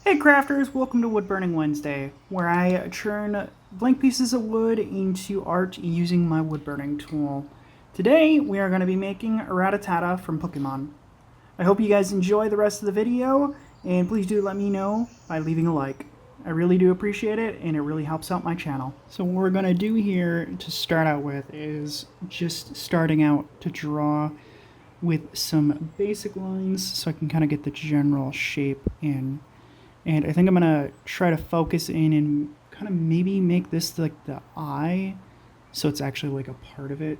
Hey crafters, welcome to Wood Burning Wednesday, where I churn blank pieces of wood into art using my wood burning tool. Today we are going to be making Rattata from Pokémon. I hope you guys enjoy the rest of the video, and please do let me know by leaving a like. I really do appreciate it, and it really helps out my channel. So what we're going to do here to start out with is just starting out to draw with some basic lines so I can kind of get the general shape in. And I think I'm going to try to focus in and kind of maybe make this like the eye, so it's actually like a part of it.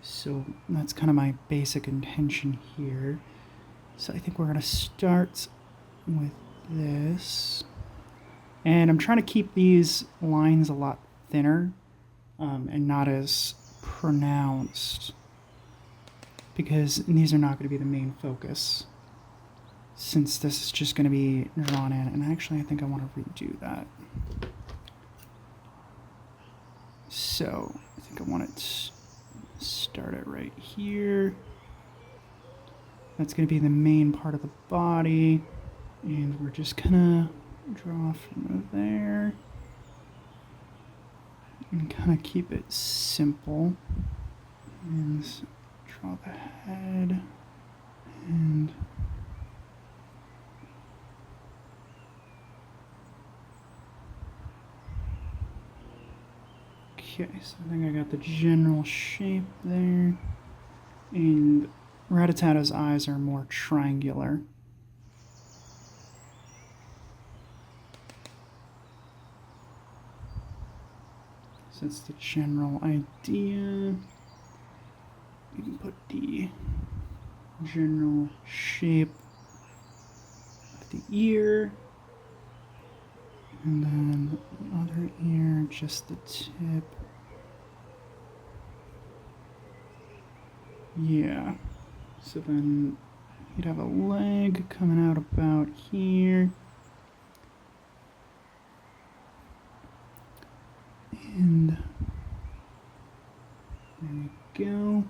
So that's kind of my basic intention here. So I think we're going to start with this. And I'm trying to keep these lines a lot thinner and not as pronounced, because these are not going to be the main focus, since this is just going to be drawn in. And actually I think I want to redo that. So I think I want to start it right here. That's going to be the main part of the body, and we're just going to draw from there and kind of keep it simple, and draw the head and okay, so I think I got the general shape there. And Rattata's eyes are more triangular. So that's the general idea. You can put the general shape of the ear. And then the other ear, just the tip. Yeah. So then you'd have a leg coming out about here. And there we go.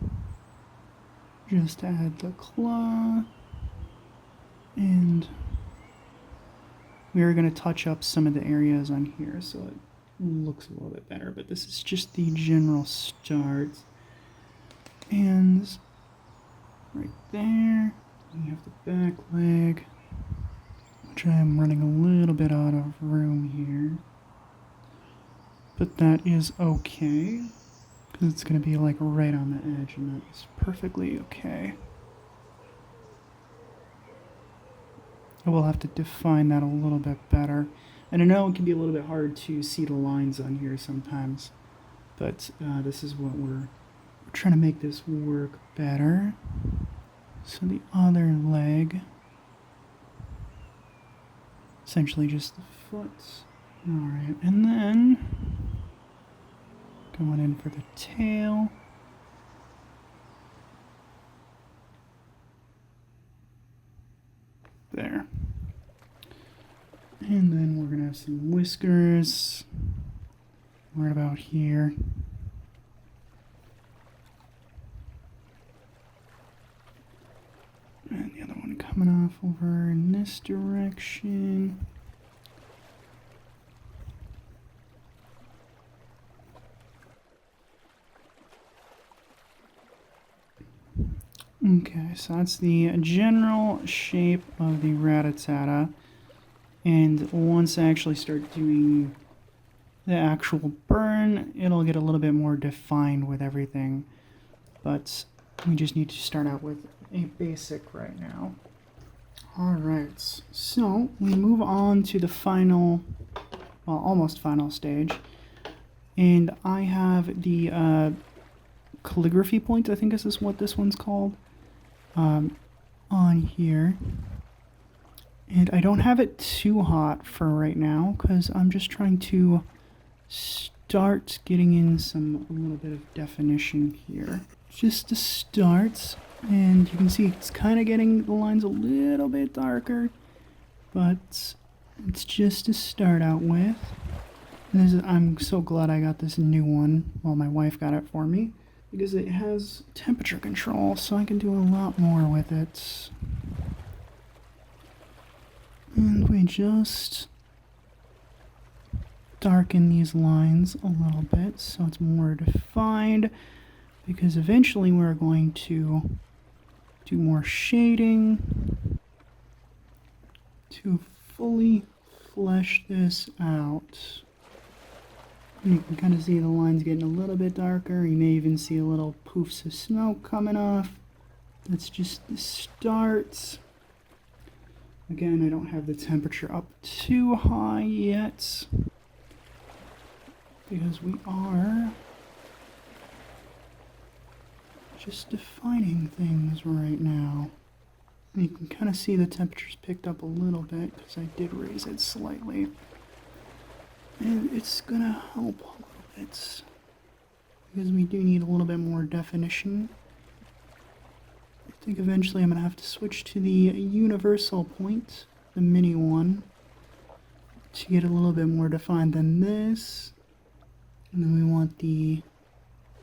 Just add the claw. And we are going to touch up some of the areas on here so it looks a little bit better, but this is just the general start. And right there, we have the back leg, which I am running a little bit out of room here, but that is okay, because it's going to be like right on the edge, and that is perfectly okay. I will have to define that a little bit better. And I know it can be a little bit hard to see the lines on here sometimes, but this is what we're trying to make this work better. So the other leg, essentially just the foot. Alright, and then going in for the tail. There. And then we're going to have some whiskers right about here. And the other one coming off over in this direction. Okay, so that's the general shape of the Rattata. And once I actually start doing the actual burn, it'll get a little bit more defined with everything. But we just need to start out with a basic right now. Alright, so we move on to the final, well, almost final stage. And I have the calligraphy point, I think this is what this one's called, on here. And I don't have it too hot for right now, because I'm just trying to start getting in a little bit of definition here. Just to start, and you can see it's kind of getting the lines a little bit darker, but it's just to start out with. I'm so glad I got this new one. Well, my wife got it for me, because it has temperature control, so I can do a lot more with it. And we just darken these lines a little bit so it's more defined, because eventually we're going to do more shading to fully flesh this out. And you can kind of see the lines getting a little bit darker. You may even see a little poofs of smoke coming off. That's just the start. Again, I don't have the temperature up too high yet, because we are just defining things right now. And you can kind of see the temperature's picked up a little bit because I did raise it slightly. And it's gonna help a little bit because we do need a little bit more definition. I think eventually I'm gonna have to switch to the universal point, the mini one, to get a little bit more defined than this. And then we want the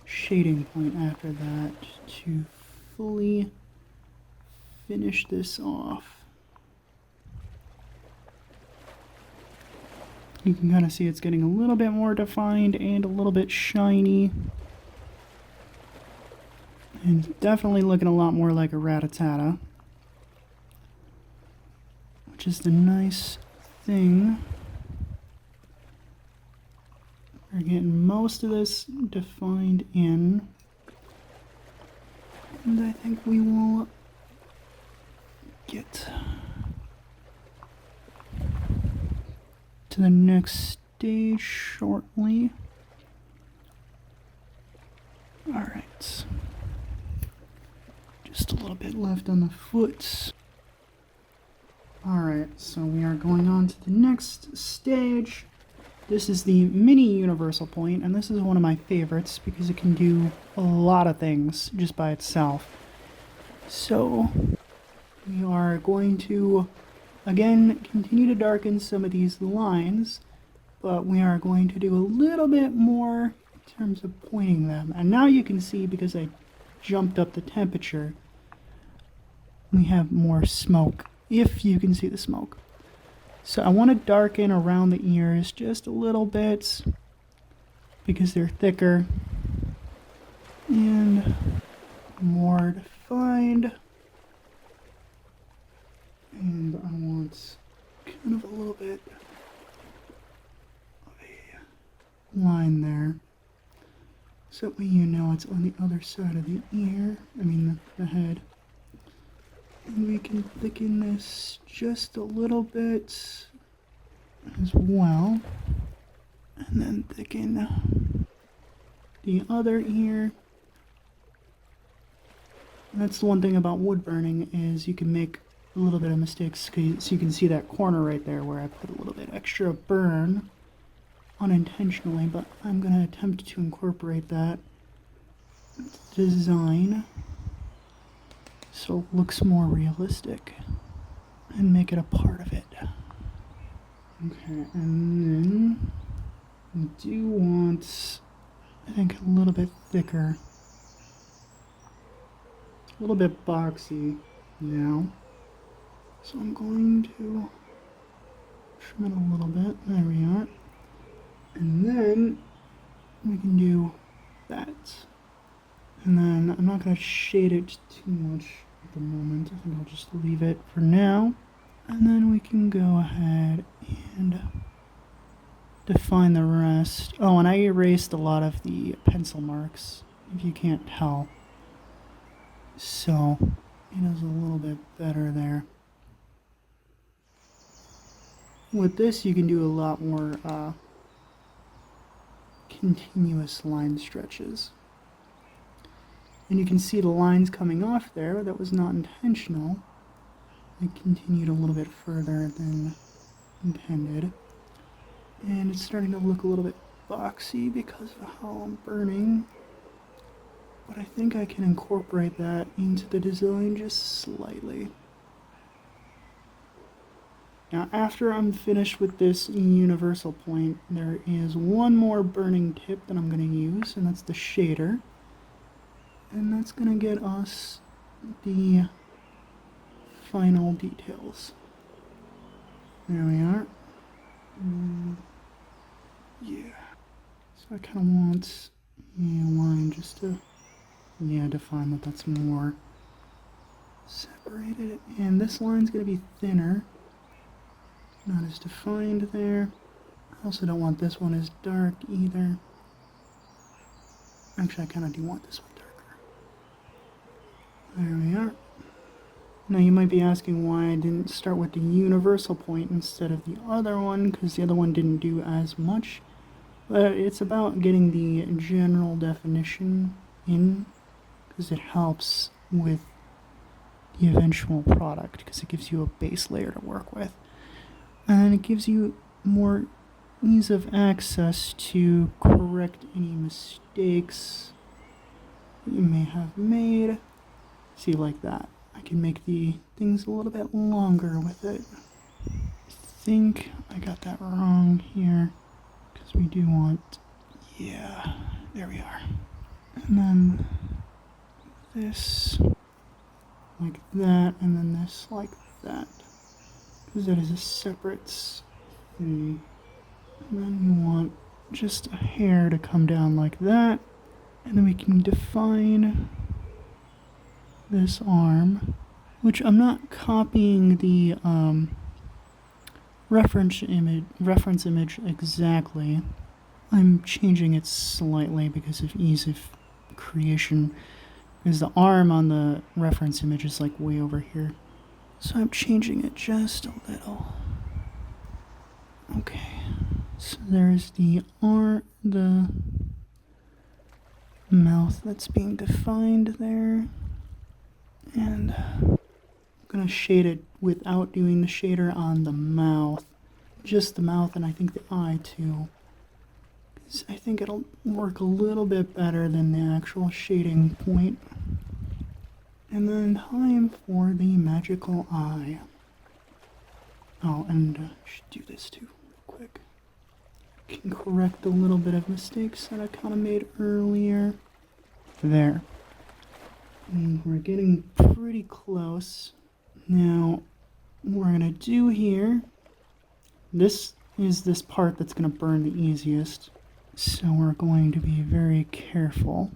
shading point after that to fully finish this off. You can kind of see it's getting a little bit more defined and a little bit shiny. And it's definitely looking a lot more like a Rattata, which is the nice thing. We're getting most of this defined in, and I think we will get to the next stage shortly. Alright. Just a little bit left on the foot. Alright, so we are going on to the next stage. This is the mini universal point, and this is one of my favorites because it can do a lot of things just by itself. So we are going to again continue to darken some of these lines, but we are going to do a little bit more in terms of pointing them. And now you can see, because I jumped up the temperature, we have more smoke, if you can see the smoke. So I want to darken around the ears just a little bit because they're thicker and more defined. And I want kind of a little bit of a line there, so that way you know it's on the other side of the ear, the head. And we can thicken this just a little bit as well, and then thicken the other ear. And that's the one thing about wood burning, is you can make a little bit of mistakes. So you can see that corner right there where I put a little bit extra burn unintentionally, but I'm going to attempt to incorporate that design so it looks more realistic and make it a part of it. Okay, and then we do want, I think, a little bit thicker, a little bit boxy now. So I'm going to trim it a little bit. There we are. And then we can do that. And then I'm not going to shade it too much at the moment. I think I'll just leave it for now. And then we can go ahead and define the rest. Oh, and I erased a lot of the pencil marks, if you can't tell. So it is a little bit better there. With this, you can do a lot more continuous line stretches. And you can see the lines coming off there. That was not intentional. I continued a little bit further than intended. And it's starting to look a little bit boxy because of how I'm burning. But I think I can incorporate that into the design just slightly. Now, after I'm finished with this universal point, there is one more burning tip that I'm going to use, and that's the shader. And that's going to get us the final details. There we are. Yeah. So I kind of want a line just to, define that that's more separated. And this line's going to be thinner. Not as defined there. I also don't want this one as dark either. Actually, I kind of do want this one darker. There we are. Now you might be asking why I didn't start with the universal point instead of the other one, because the other one didn't do as much. But it's about getting the general definition in, because it helps with the eventual product, because it gives you a base layer to work with. And it gives you more ease of access to correct any mistakes that you may have made. See, like that. I can make the things a little bit longer with it. I think I got that wrong here, because we do want, there we are. And then this like that, and then this like that, because that is a separate thing. And then you want just a hair to come down like that, and then we can define this arm, which I'm not copying the reference image exactly. I'm changing it slightly because of ease of creation, because the arm on the reference image is like way over here. So I'm changing it just a little. Okay, so there's the mouth that's being defined there. And I'm gonna shade it without doing the shader on the mouth. Just the mouth, and I think the eye too. Because I think it'll work a little bit better than the actual shading point. And then time for the magical eye. Oh, and I should do this too, real quick. I can correct a little bit of mistakes that I kind of made earlier. There. And we're getting pretty close. Now, what we're gonna do here, this is this part that's gonna burn the easiest. So we're going to be very careful.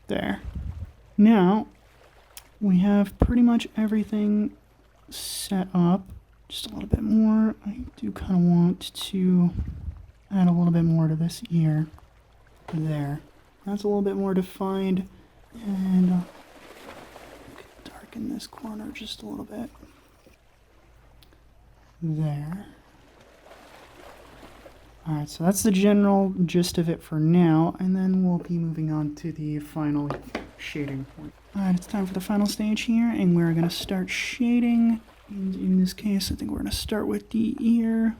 There. Now, we have pretty much everything set up. Just a little bit more. I do kind of want to add a little bit more to this ear. There. That's a little bit more defined. And darken this corner just a little bit. There. Alright, so that's the general gist of it for now, and then we'll be moving on to the final shading point. Alright, it's time for the final stage here, and we're going to start shading. And in this case, I think we're going to start with the ear.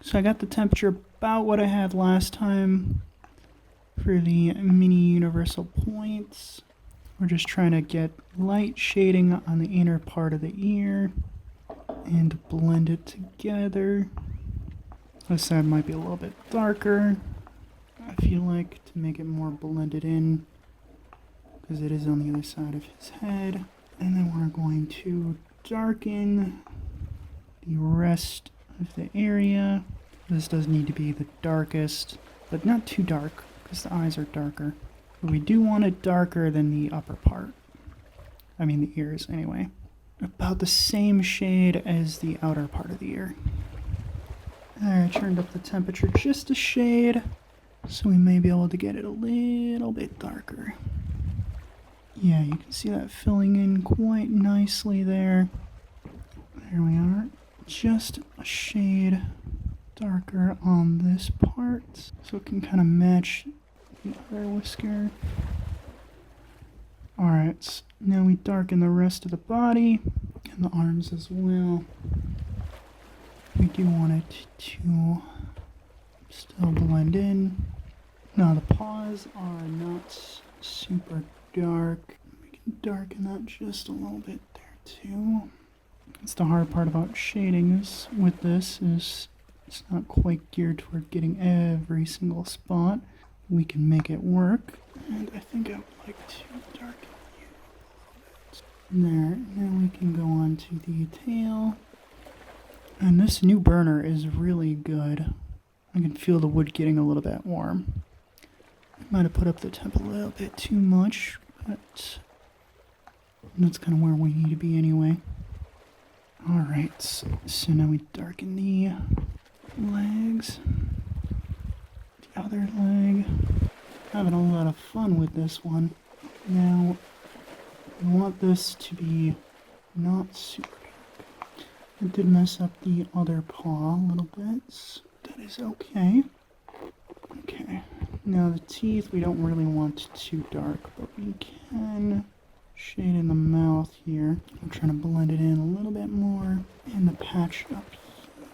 So I got the temperature about what I had last time for the mini universal points. We're just trying to get light shading on the inner part of the ear and blend it together. This side might be a little bit darker, I feel like, to make it more blended in, because it is on the other side of his head. And then we're going to darken the rest of the area. This does need to be the darkest, but not too dark, because the eyes are darker. But we do want it darker than the upper part. I mean the ears, anyway. About the same shade as the outer part of the ear. There, I turned up the temperature just a shade, so we may be able to get it a little bit darker. Yeah, you can see that filling in quite nicely there. There we are. Just a shade darker on this part, so it can kind of match the other whisker. Alright, now we darken the rest of the body and the arms as well. We do want it to still blend in. Now the paws are not super dark. We can darken that just a little bit there too. That's the hard part about shading is with this is it's not quite geared toward getting every single spot. we can make it work. And I think I would like to darken you a little bit. There, now we can go on to the tail. And this new burner is really good. I can feel the wood getting a little bit warm. I might have put up the temp a little bit too much, but that's kind of where we need to be anyway. Alright, so now we darken the legs. The other leg. Having a lot of fun with this one. Now, we want this to be not super dark. I did mess up the other paw a little bit. That is okay. Okay, now the teeth we don't really want too dark, but we can shade in the mouth here. I'm trying to blend it in a little bit more. And the patch up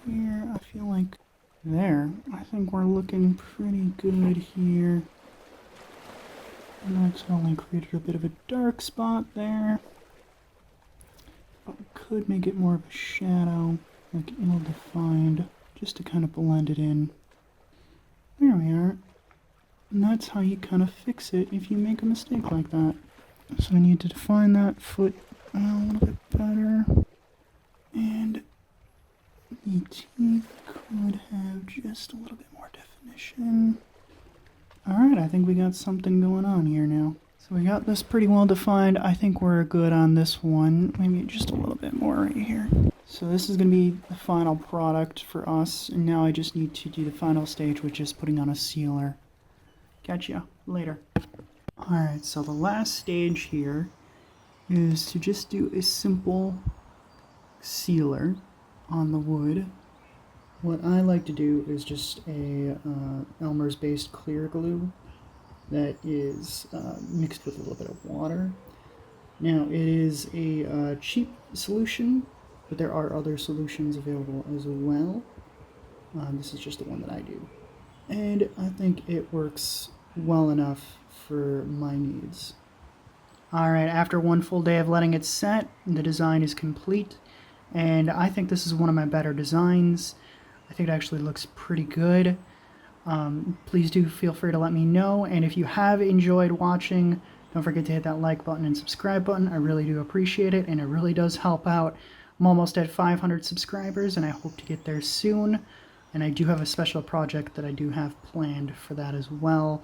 here, I feel like there. I think we're looking pretty good here. And I accidentally created a bit of a dark spot there. But we could make it more of a shadow, like ill-defined, just to kind of blend it in. There we are. And that's how you kind of fix it if you make a mistake like that. So I need to define that foot a little bit better. And the teeth could have just a little bit more definition. Alright, I think we got something going on here now. So we got this pretty well defined. I think we're good on this one. Maybe just a little bit more right here. So this is going to be the final product for us. And now I just need to do the final stage, which is putting on a sealer. Catch ya later. Alright, so the last stage here is to just do a simple sealer on the wood. What I like to do is just a Elmer's based clear glue that is mixed with a little bit of water. Now it is a cheap solution, but there are other solutions available as well. This is just the one that I do. And I think it works well enough for my needs. Alright, after one full day of letting it set, the design is complete. And I think this is one of my better designs. I think it actually looks pretty good. Please do feel free to let me know. And if you have enjoyed watching, don't forget to hit that like button and subscribe button. I really do appreciate it, and it really does help out. I'm almost at 500 subscribers, and I hope to get there soon. And I do have a special project that I do have planned for that as well.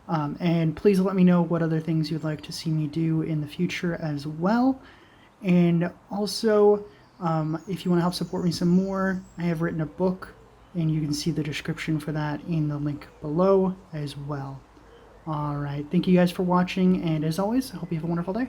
And please let me know what other things you'd like to see me do in the future as well. And also, if you want to help support me some more, I have written a book, and you can see the description for that in the link below as well. Alright, thank you guys for watching, and as always, I hope you have a wonderful day.